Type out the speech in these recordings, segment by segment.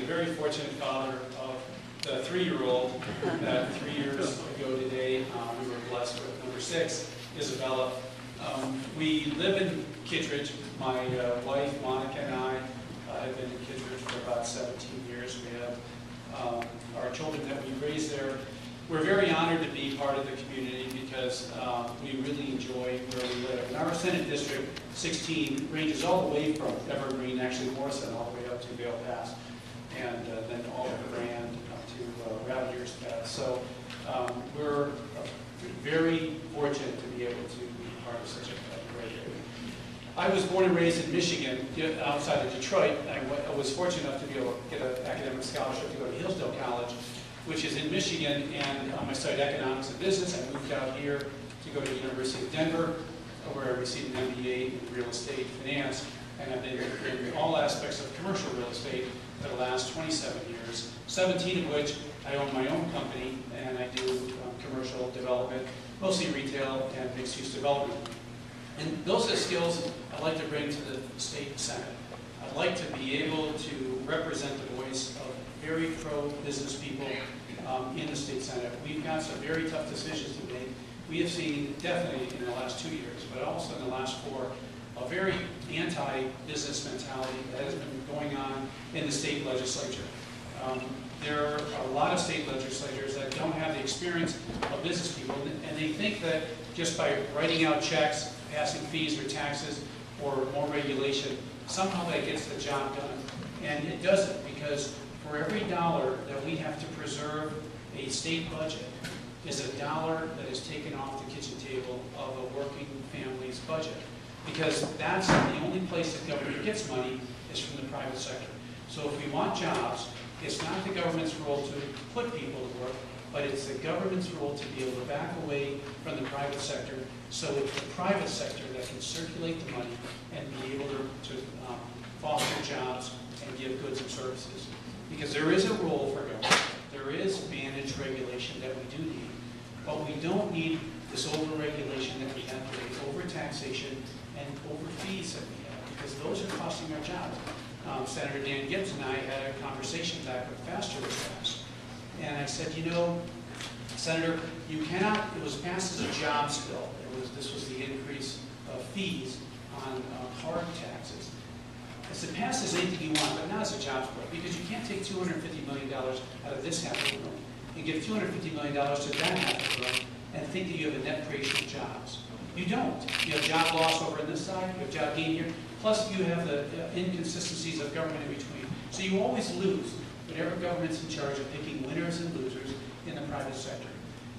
very fortunate father of the 3-year-old that 3 years ago today we were blessed with number 6, Isabella. We live in Kittredge. My wife, Monica, and I have been in Kittredge for about 17 years. We have our children that we raised there. We're very honored to be part of the community because we really enjoy where we live. And our Senate District 16 ranges all the way from Evergreen, actually Morrison, all the way up to Vail Pass, and then all of the Grand up to Ravagers Pass. So we're very fortunate to be able to be part of such a great area. I was born and raised in Michigan, outside of Detroit. I was fortunate enough to be able to get an academic scholarship to go to Hillsdale College, which is in Michigan, and I studied economics and business. I moved out here to go to the University of Denver, where I received an MBA in real estate finance, and I've been in all aspects of commercial real estate for the last 27 years, 17 of which I own my own company, and I do commercial development, mostly retail and mixed-use development. And those are skills I'd like to bring to the state Senate. I'd like to be able to represent the voice of very pro-business people in the state Senate. We've got some very tough decisions to make. We have seen, definitely in the last 2 years, but also in the last 4, a very anti-business mentality that has been going on in the state legislature. There are a lot of state legislators that don't have the experience of business people, and they think that just by writing out checks, passing fees or taxes, or more regulation, somehow that gets the job done. And it doesn't, because for every dollar that we have to preserve a state budget is a dollar that is taken off the kitchen table of a working family's budget. Because that's the only place that government gets money is from the private sector. So if we want jobs, it's not the government's role to put people to work, but it's the government's role to be able to back away from the private sector, so it's the private sector that can circulate the money and be able to foster jobs and give goods and services. Because there is a role for government, there is managed regulation that we do need, but we don't need this over-regulation that we have today, over-taxation and over-fees that we have, because those are costing our jobs. Senator Dan Gibbs and I had a conversation back with Faster was passed, and I said, you know, Senator, you cannot, it was passed as a jobs bill. This was the increase of fees on hard taxes. I said, pass as anything you want, but not as a jobs bill, because you can't take $250 million out of this half of the room and give $250 million to that half of the room and think that you have a net creation of jobs. You don't. You have job loss over on this side, you have job gain here, plus you have the inconsistencies of government in between. So you always lose whenever government's in charge of picking winners and losers in the private sector.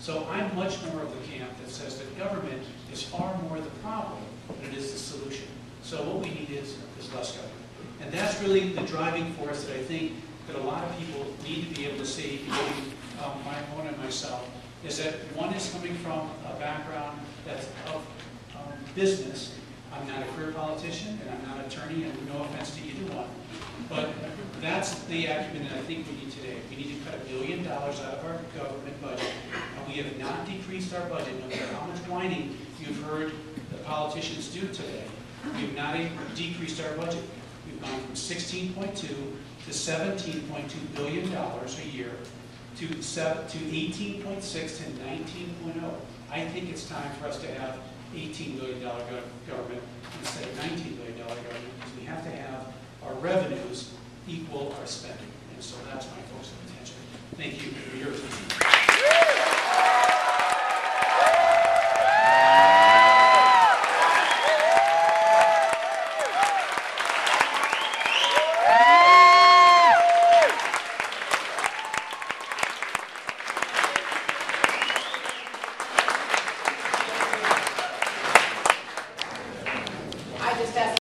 So I'm much more of the camp that says that government is far more the problem than it is the solution. So what we need is less government. And that's really the driving force that I think that a lot of people need to be able to see, including my opponent and myself, is that one is coming from a background that's of business. I'm not a career politician, and I'm not an attorney, and no offense to either one. But that's the acumen that I think we need today. We need to cut $1 billion out of our government budget, and we have not decreased our budget, no matter how much whining you've heard the politicians do today. We have not decreased our budget. We've gone from 16.2 to $17.2 billion a year to 18.6 to 19.0. I think it's time for us to have $18 billion government instead of $19 billion government, because we have to have our revenues equal our spending. And so that's my focus of attention. Thank you for your attention.